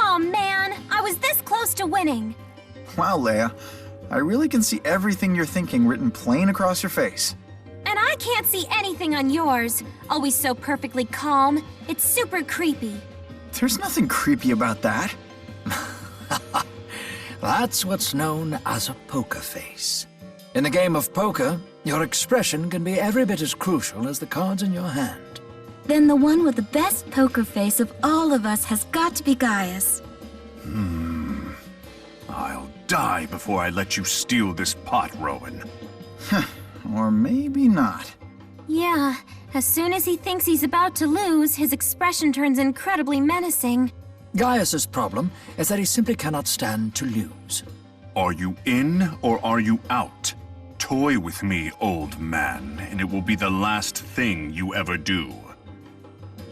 Aw, man, I was this close to winning. Wow, Leia. I really can see everything you're thinking written plain across your face. And I can't see anything on yours. Always so perfectly calm. It's super creepy. There's nothing creepy about that. That's what's known as a poker face. In a game of poker, your expression can be every bit as crucial as the cards in your hand. Then the one with the best poker face of all of us has got to be Gaius. I'll die before I let you steal this pot, Rowan. Or maybe not. Yeah, as soon as he thinks he's about to lose, his expression turns incredibly menacing. Gaius's problem is that he simply cannot stand to lose. Are you in or are you out? Toy with me, old man, and it will be the last thing you ever do.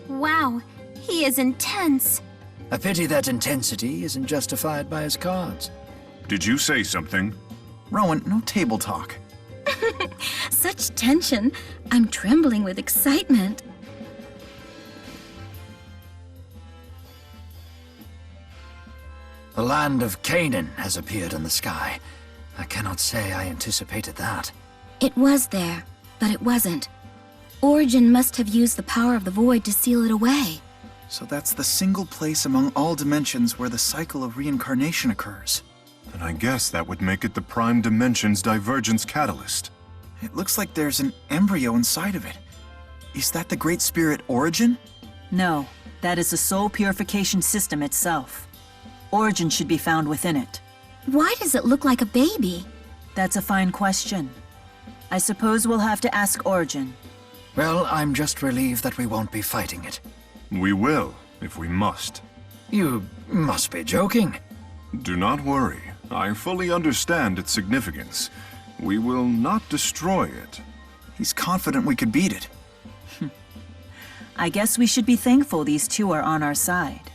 Wow, he is intense. A pity that intensity isn't justified by his cards. Did you say something? Rowan, no table talk. Such tension. I'm trembling with excitement. The land of Canaan has appeared in the sky. I cannot say I anticipated that. It was there, but it wasn't. Origin must have used the power of the void to seal it away. So that's the single place among all dimensions where the cycle of reincarnation occurs. Then I guess that would make it the Prime Dimension's divergence catalyst. It looks like there's an embryo inside of it. Is that the Great Spirit Origin? No, that is the soul purification system itself. Origin should be found within it. Why does it look like a baby? That's a fine question. I suppose we'll have to ask Origin. Well, I'm just relieved that we won't be fighting it. We will, if we must. You must be joking. Do not worry. I fully understand its significance. We will not destroy it. He's confident we could beat it. I guess we should be thankful these two are on our side.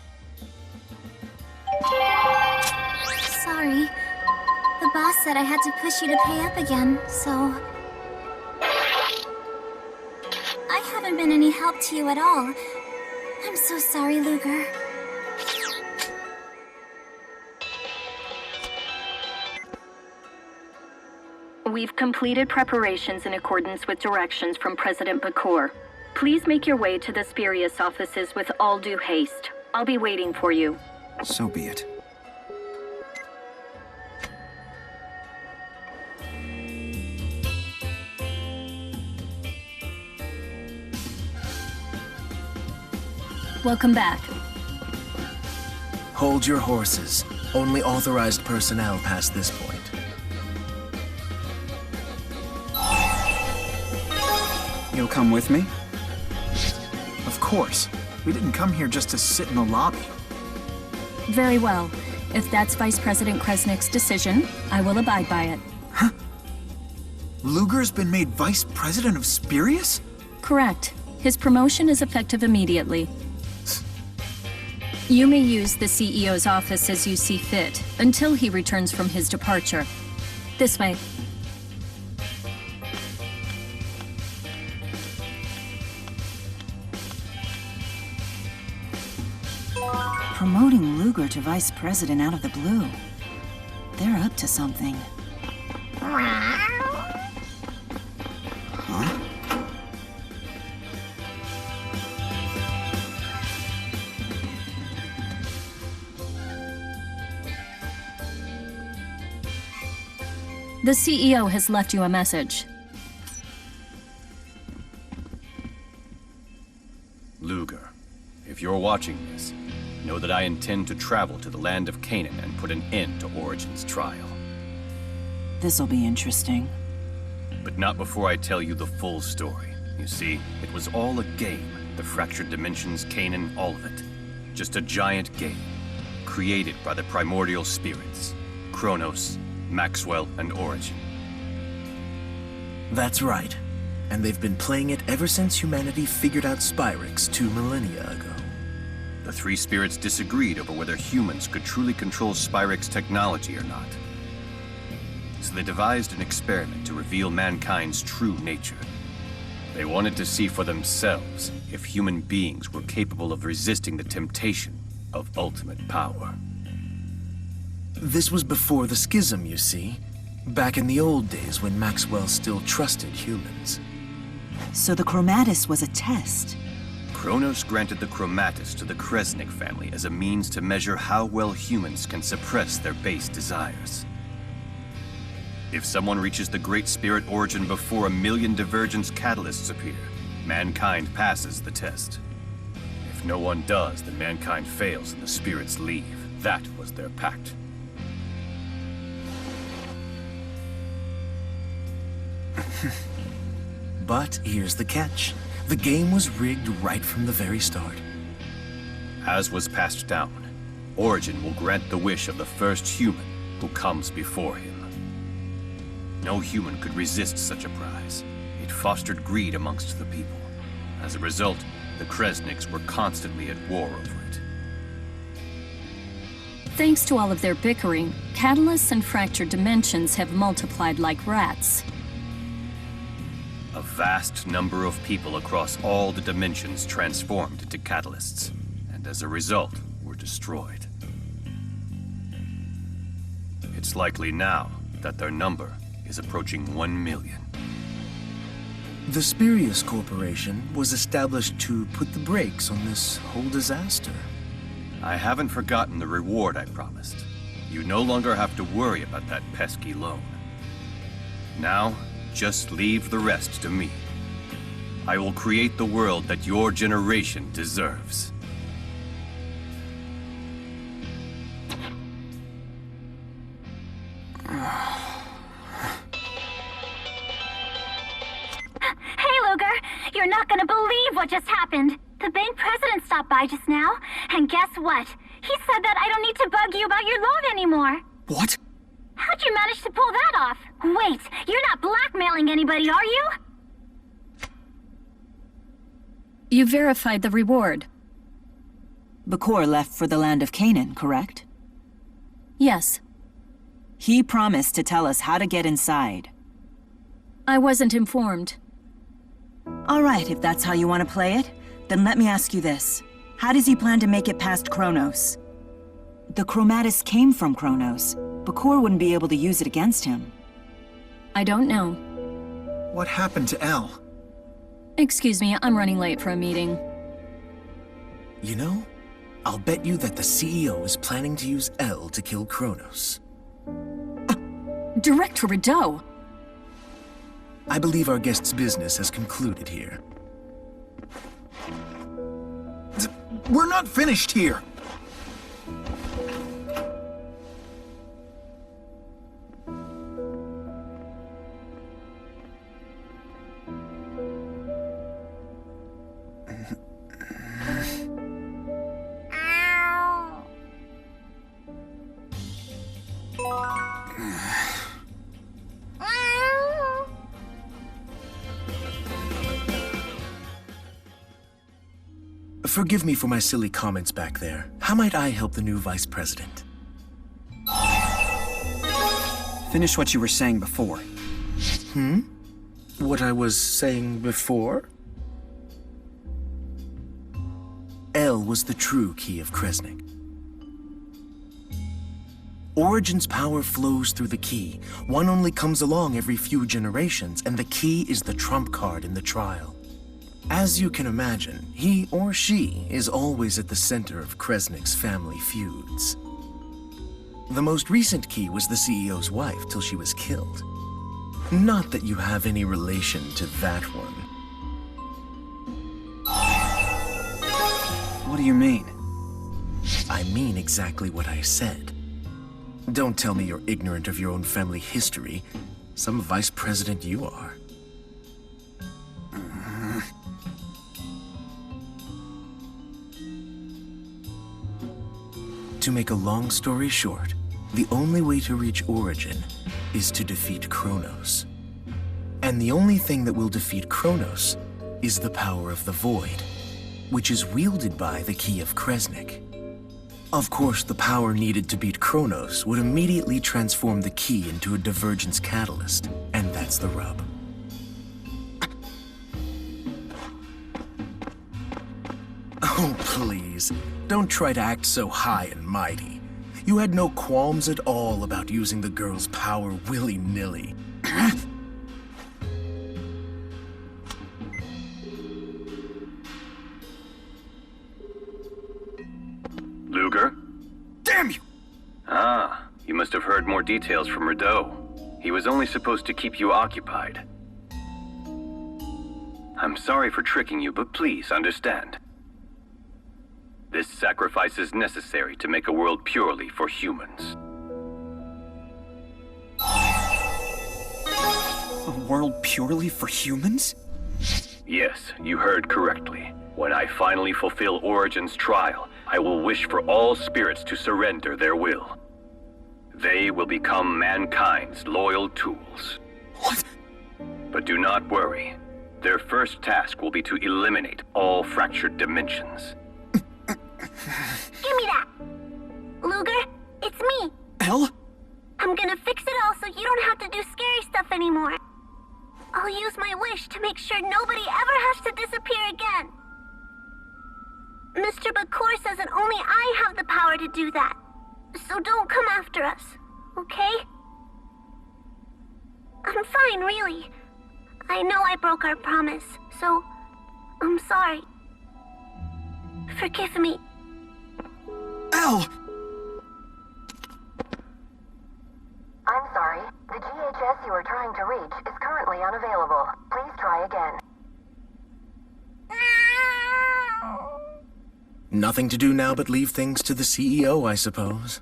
Sorry. The boss said I had to push you to pay up again, so... I haven't been any help to you at all. I'm so sorry, Luger. We've completed preparations in accordance with directions from President Bakor. Please make your way to the Spurious offices with all due haste. I'll be waiting for you. So be it. Welcome back. Hold your horses. Only authorized personnel past this point. You'll come with me? Of course. We didn't come here just to sit in the lobby. Very well. If that's Vice President Kresnik's decision, I will abide by it. Luger's been made Vice President of Spurious? Correct. His promotion is effective immediately. You may use the CEO's office as you see fit, until he returns from his departure. This way. Promoting Luger to Vice President out of the blue. They're up to something. The CEO has left you a message. Luger, if you're watching this, know that I intend to travel to the land of Canaan and put an end to Origin's trial. This'll be interesting. But not before I tell you the full story. You see, it was all a game. The fractured dimensions, Canaan, all of it. Just a giant game. Created by the primordial spirits. Kronos, Maxwell, and Origin. That's right. And they've been playing it ever since humanity figured out Spyrix 2 millennia ago. The three spirits disagreed over whether humans could truly control Spyrix technology or not. So they devised an experiment to reveal mankind's true nature. They wanted to see for themselves if human beings were capable of resisting the temptation of ultimate power. This was before the schism, you see. Back in the old days when Maxwell still trusted humans. So the Chromatus was a test. Kronos granted the Chromatus to the Kresnik family as a means to measure how well humans can suppress their base desires. If someone reaches the Great Spirit origin before 1,000,000 divergence catalysts appear, mankind passes the test. If no one does, then mankind fails and the spirits leave. That was their pact. But here's the catch. The game was rigged right from the very start. As was passed down, Origin will grant the wish of the first human who comes before him. No human could resist such a prize. It fostered greed amongst the people. As a result, the Kresniks were constantly at war over it. Thanks to all of their bickering, catalysts and fractured dimensions have multiplied like rats. A vast number of people across all the dimensions transformed into catalysts, and as a result, were destroyed. It's likely now that their number is approaching 1,000,000. The Spirius Corporation was established to put the brakes on this whole disaster. I haven't forgotten the reward I promised. You no longer have to worry about that pesky loan. Now, just leave the rest to me. I will create the world that your generation deserves. Hey, Luger! You're not gonna believe what just happened! The bank president stopped by just now, and guess what? He said that I don't need to bug you about your loan anymore! What? How'd you manage to pull that off? Wait, you're not blackmailing anybody, are you? You verified the reward. Bakor left for the land of Canaan, correct? Yes. He promised to tell us how to get inside. I wasn't informed. All right, if that's how you want to play it, then let me ask you this. How does he plan to make it past Kronos? The Chromatus came from Kronos. Bakor wouldn't be able to use it against him. I don't know. What happened to Elle? Excuse me, I'm running late for a meeting. You know, I'll bet you that the CEO is planning to use Elle to kill Kronos. Director Rideau! I believe our guest's business has concluded here. We're not finished here! Forgive me for my silly comments back there. How might I help the new vice president? Finish what you were saying before. What I was saying before? Elle was the true key of Kresnik. Origin's power flows through the key. One only comes along every few generations, and the key is the trump card in the trial. As you can imagine, he or she is always at the center of Kresnik's family feuds. The most recent key was the CEO's wife till she was killed. Not that you have any relation to that one. What do you mean? I mean exactly what I said. Don't tell me you're ignorant of your own family history. Some vice president you are. To make a long story short, the only way to reach Origin is to defeat Kronos. And the only thing that will defeat Kronos is the power of the Void, which is wielded by the Key of Kresnik. Of course, the power needed to beat Kronos would immediately transform the key into a divergence catalyst, and that's the rub. Oh, please. Don't try to act so high and mighty. You had no qualms at all about using the girl's power willy-nilly. Luger? Damn you! Ah, you must have heard more details from Rideau. He was only supposed to keep you occupied. I'm sorry for tricking you, but please understand. This sacrifice is necessary to make a world purely for humans. A world purely for humans? Yes, you heard correctly. When I finally fulfill Origin's trial, I will wish for all spirits to surrender their will. They will become mankind's loyal tools. What? But do not worry. Their first task will be to eliminate all fractured dimensions. Give me that! Luger, it's me. Elle? I'm gonna fix it all so you don't have to do scary stuff anymore. I'll use my wish to make sure nobody ever has to disappear again. Mr. Bakur says that only I have the power to do that. So don't come after us, okay? I'm fine, really. I know I broke our promise, so I'm sorry. Forgive me. Elle! I'm sorry. The GHS you are trying to reach is currently unavailable. Please try again. Nothing to do now but leave things to the CEO, I suppose.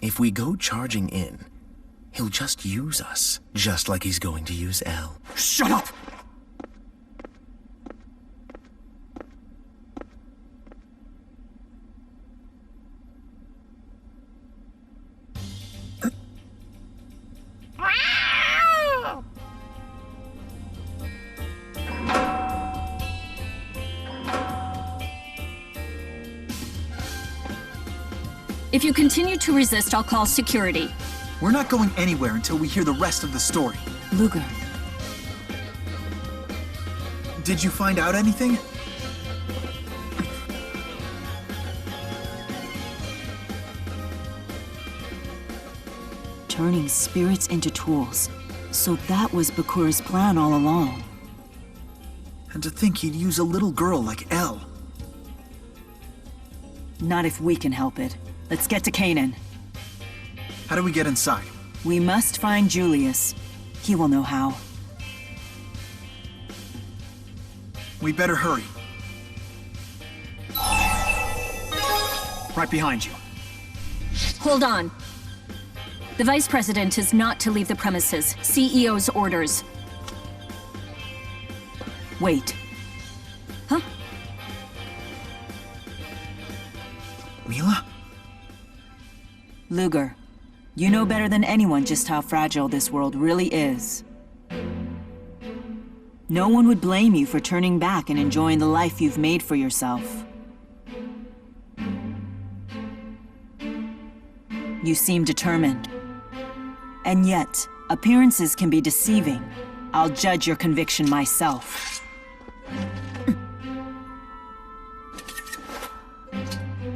If we go charging in, he'll just use us, just like he's going to use Elle. Shut up! If you continue to resist, I'll call security. We're not going anywhere until we hear the rest of the story. Luger, Did you find out anything? turning spirits into tools. So that was Bakur's plan all along. And to think he'd use a little girl like Elle. Not if we can help it. Let's get to Kanan. How do we get inside? We must find Julius. He will know how. We better hurry. Right behind you. Hold on. The Vice President is not to leave the premises. CEO's orders. Wait. Huh? Mila? Luger, you know better than anyone just how fragile this world really is. No one would blame you for turning back and enjoying the life you've made for yourself. You seem determined. And yet, appearances can be deceiving. I'll judge your conviction myself.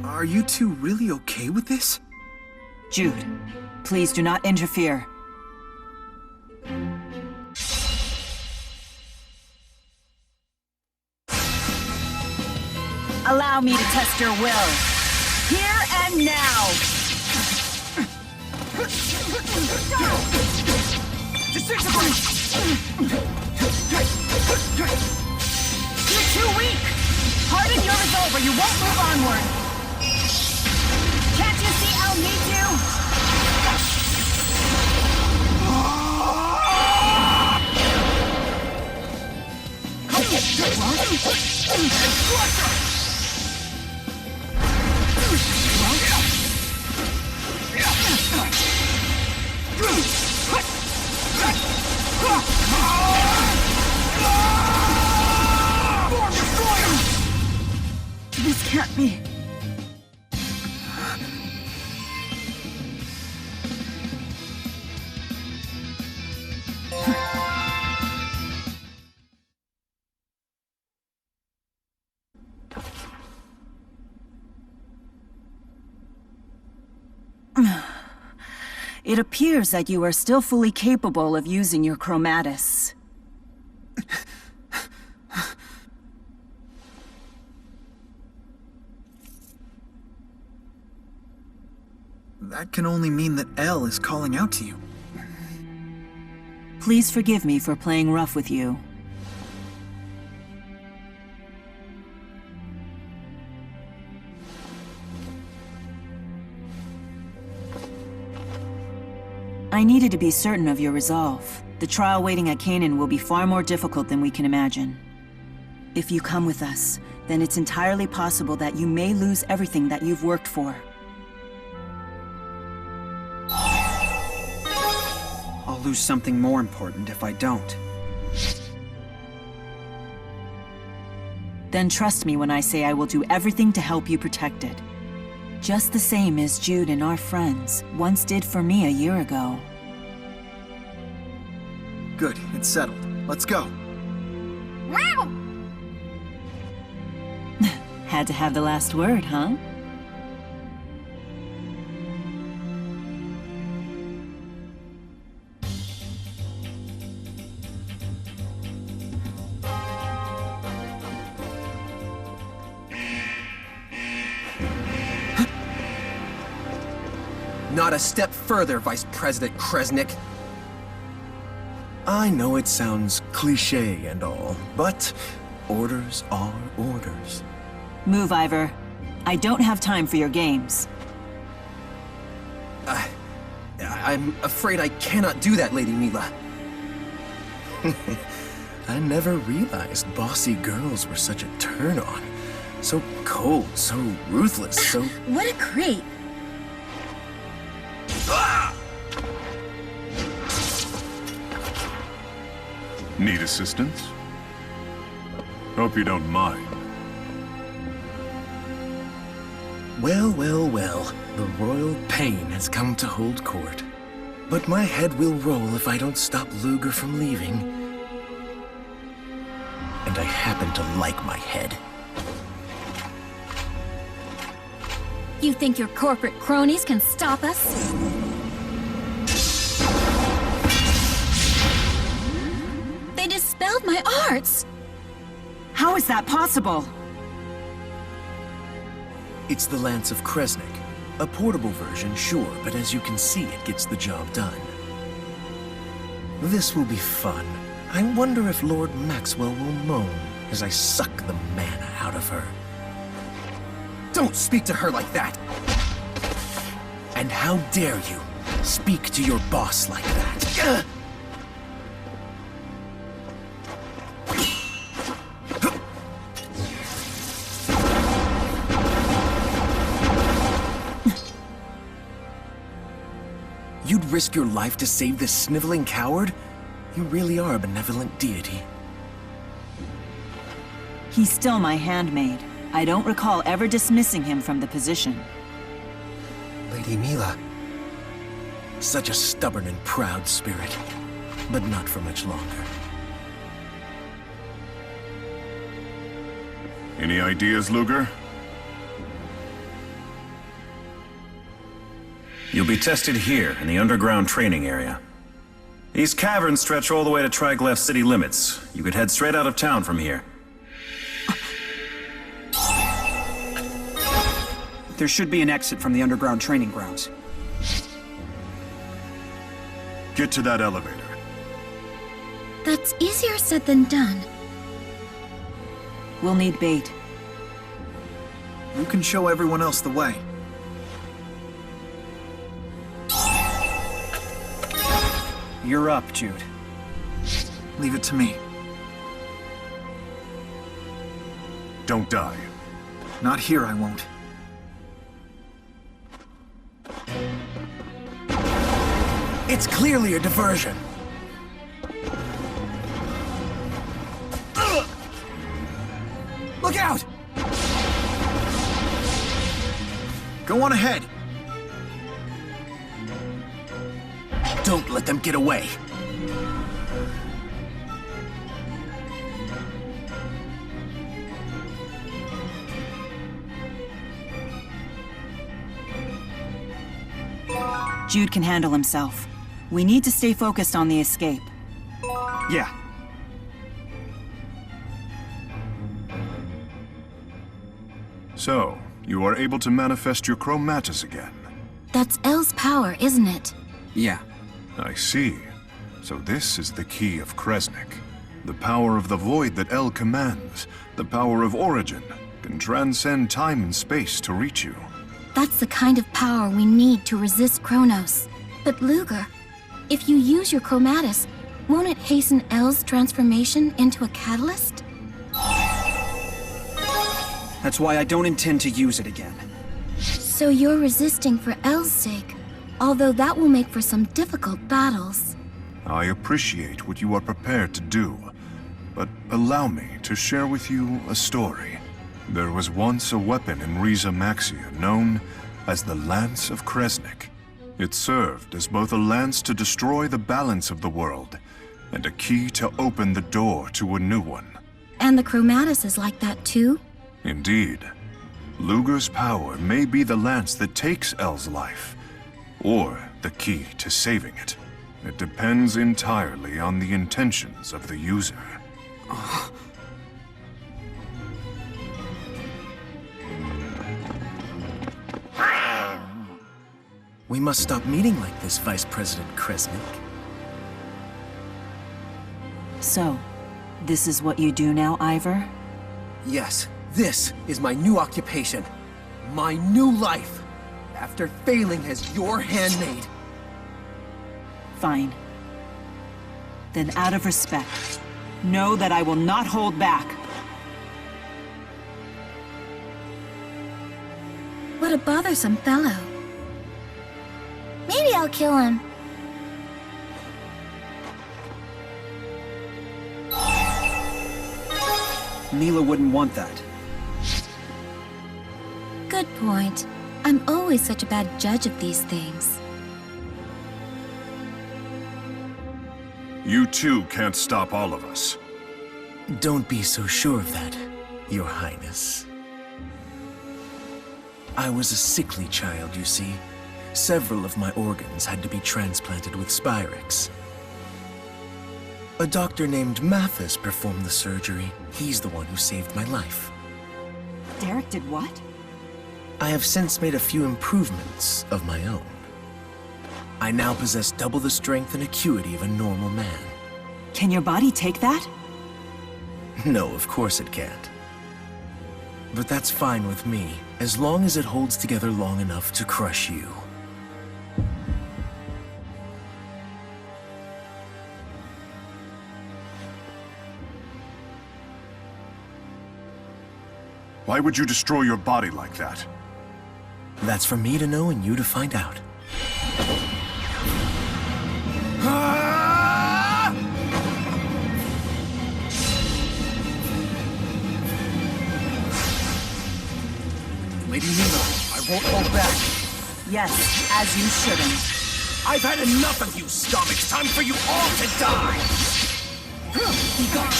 Are you two really okay with this? Jude, please do not interfere. Allow me to test your will. Here and now! Disintegrate! You're too weak! Harden your resolve or you won't move onward! Can't you see I'll need you? This can't be. It appears that you are still fully capable of using your chromatis. That can only mean that L is calling out to you. Please forgive me for playing rough with you. I needed to be certain of your resolve. The trial waiting at Canaan will be far more difficult than we can imagine. If you come with us, then it's entirely possible that you may lose everything that you've worked for. I'll lose something more important if I don't. Then trust me when I say I will do everything to help you protect it. Just the same as Jude and our friends once did for me a year ago. Good, it's settled. Let's go. Had to have the last word, huh? Not a step further, Vice President Kresnik. I know it sounds cliché and all, but orders are orders. Move, Ivor. I don't have time for your games. I'm afraid I cannot do that, Lady Mila. I never realized bossy girls were such a turn-on. So cold, so ruthless, so... What a creep! Need assistance? Hope you don't mind. Well, well, well. The royal pain has come to hold court. But my head will roll if I don't stop Luger from leaving. And I happen to like my head. You think your corporate cronies can stop us? They dispelled my arts! How is that possible? It's the Lance of Kresnik. A portable version, sure, but as you can see, it gets the job done. This will be fun. I wonder if Lord Maxwell will moan as I suck the mana out of her. Don't speak to her like that! And how dare you speak to your boss like that? You'd risk your life to save this sniveling coward? You really are a benevolent deity. He's still my handmaid. I don't recall ever dismissing him from the position. Lady Mila. Such a stubborn and proud spirit. But not for much longer. Any ideas, Luger? You'll be tested here, in the underground training area. These caverns stretch all the way to Triglav city limits. You could head straight out of town from here. There should be an exit from the underground training grounds. Get to that elevator. That's easier said than done. We'll need bait. You can show everyone else the way. You're up, Jude. Leave it to me. Don't die. Not here, I won't. It's clearly a diversion. Look out! Go on ahead. Don't let them get away. Jude can handle himself. We need to stay focused on the escape. Yeah. So, you are able to manifest your chromatus again. That's El's power, isn't it? Yeah. I see. So this is the key of Kresnik. The power of the void that El commands, the power of origin, can transcend time and space to reach you. That's the kind of power we need to resist Kronos. But Luger, if you use your chromatus, won't it hasten El's transformation into a catalyst? That's why I don't intend to use it again. So you're resisting for El's sake, although that will make for some difficult battles. I appreciate what you are prepared to do, but allow me to share with you a story. There was once a weapon in Riza Maxia known as the Lance of Kresnik. It served as both a lance to destroy the balance of the world and a key to open the door to a new one. And the chromatus is like that too? Indeed. Luger's power may be the lance that takes El's life, or the key to saving it. It depends entirely on the intentions of the user. We must stop meeting like this, Vice President Kresnik. So, this is what you do now, Ivor? Yes, this is my new occupation. My new life. After failing as your handmaid. Fine. Then out of respect, know that I will not hold back. What a bothersome fellow. Maybe I'll kill him. Mila wouldn't want that. Good point. I'm always such a bad judge of these things. You too can't stop all of us. Don't be so sure of that, Your Highness. I was a sickly child, you see. Several of my organs had to be transplanted with Spyrix. A doctor named Mathis performed the surgery. He's the one who saved my life. Derek did what? I have since made a few improvements of my own. I now possess double the strength and acuity of a normal man. Can your body take that? No, of course it can't. But that's fine with me, as long as it holds together long enough to crush you. Why would you destroy your body like that? That's for me to know and you to find out. Lady Nina, I won't hold back. Yes, as you shouldn't. I've had enough of you, scum. It's time for you all to die. He got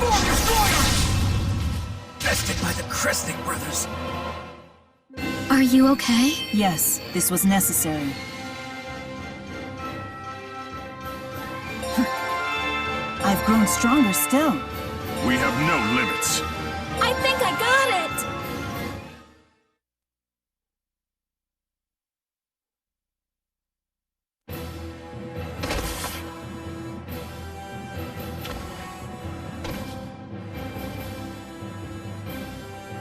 Form Destroyer! Bested by the Kresnik brothers. Are you okay? Yes, this was necessary. I've grown stronger still. We have no limits. I think I got it!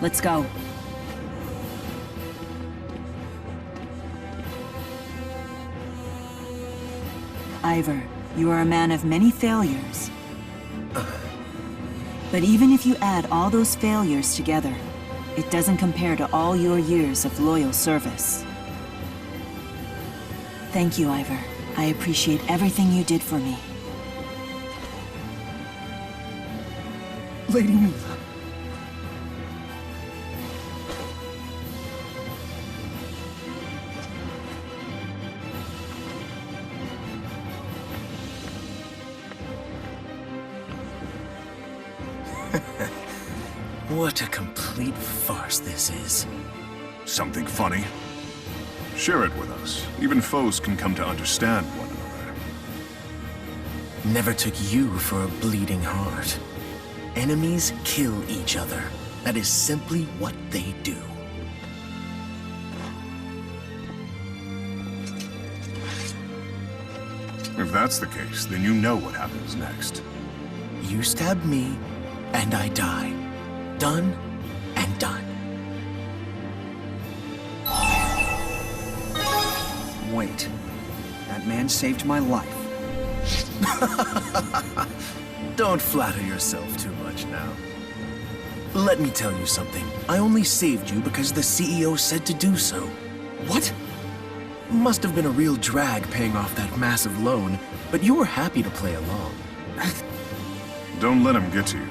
Let's go. Ivor, you are a man of many failures. But even if you add all those failures together, it doesn't compare to all your years of loyal service. Thank you, Ivor. I appreciate everything you did for me. Lady Nina. What a complete farce this is. Something funny? Share it with us. Even foes can come to understand one another. Never took you for a bleeding heart. Enemies kill each other. That is simply what they do. If that's the case, then you know what happens next. You stab me, and I die. Done and done. Wait. That man saved my life. Don't flatter yourself too much now. Let me tell you something. I only saved you because the CEO said to do so. What? Must have been a real drag paying off that massive loan, but you were happy to play along. Don't let him get to you.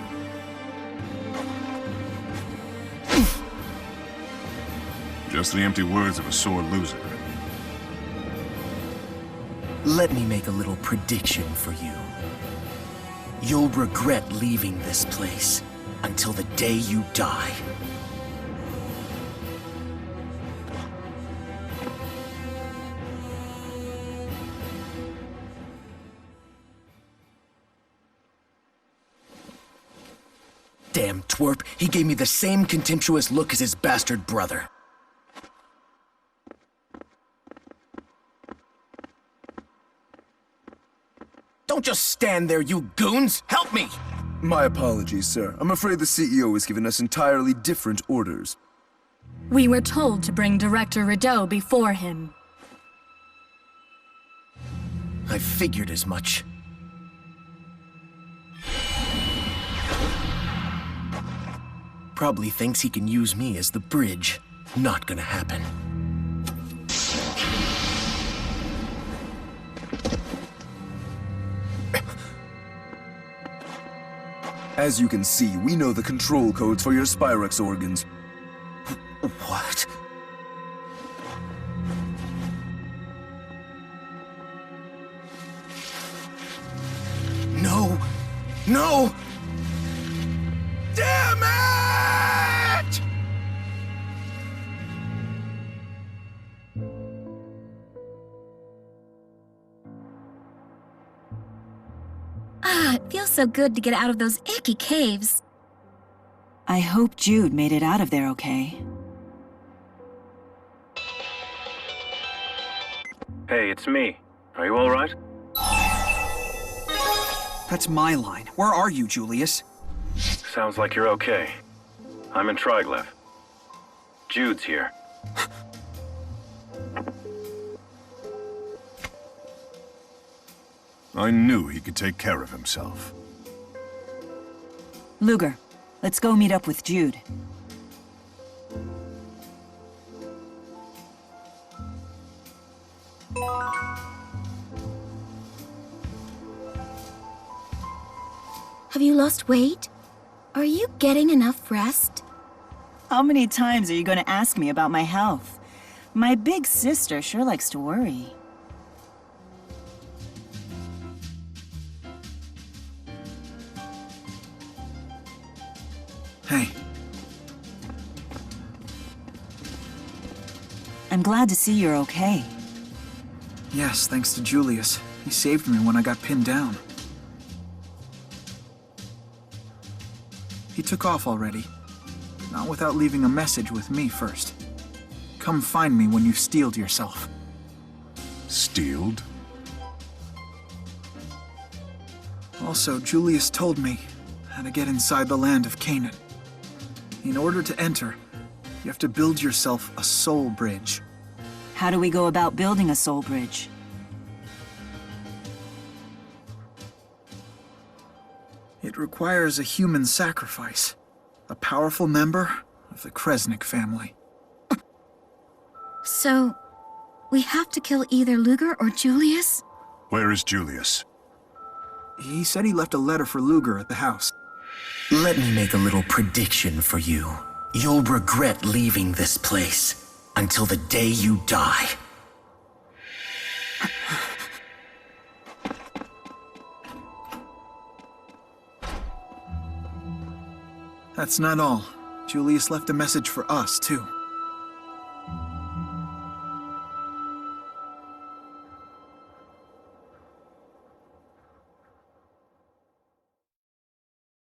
Just the empty words of a sore loser. Let me make a little prediction for you. You'll regret leaving this place until the day you die. Damn twerp, he gave me the same contemptuous look as his bastard brother. Don't just stand there, you goons! Help me! My apologies, sir. I'm afraid the CEO has given us entirely different orders. We were told to bring Director Rideau before him. I figured as much. Probably thinks he can use me as the bridge. Not gonna happen. As you can see, we know the control codes for your Spyrex organs. What? No! No! Damn it! Ah, it feels so good to get out of those icky caves. I hope Jude made it out of there okay. Hey, it's me. Are you all right? That's my line. Where are you, Julius? Sounds like you're okay. I'm in Triglev. Jude's here. I knew he could take care of himself. Luger, let's go meet up with Jude. Have you lost weight? Are you getting enough rest? How many times are you going to ask me about my health? My big sister sure likes to worry. Hey. I'm glad to see you're okay. Yes, thanks to Julius. He saved me when I got pinned down. He took off already. Not without leaving a message with me first. Come find me when you've steeled yourself. Steeled? Also, Julius told me how to get inside the land of Canaan. In order to enter, you have to build yourself a soul bridge. How do we go about building a soul bridge? It requires a human sacrifice. A powerful member of the Kresnik family. So, we have to kill either Luger or Julius? Where is Julius? He said he left a letter for Luger at the house. Let me make a little prediction for you. You'll regret leaving this place until the day you die. That's not all. Julius left a message for us, too.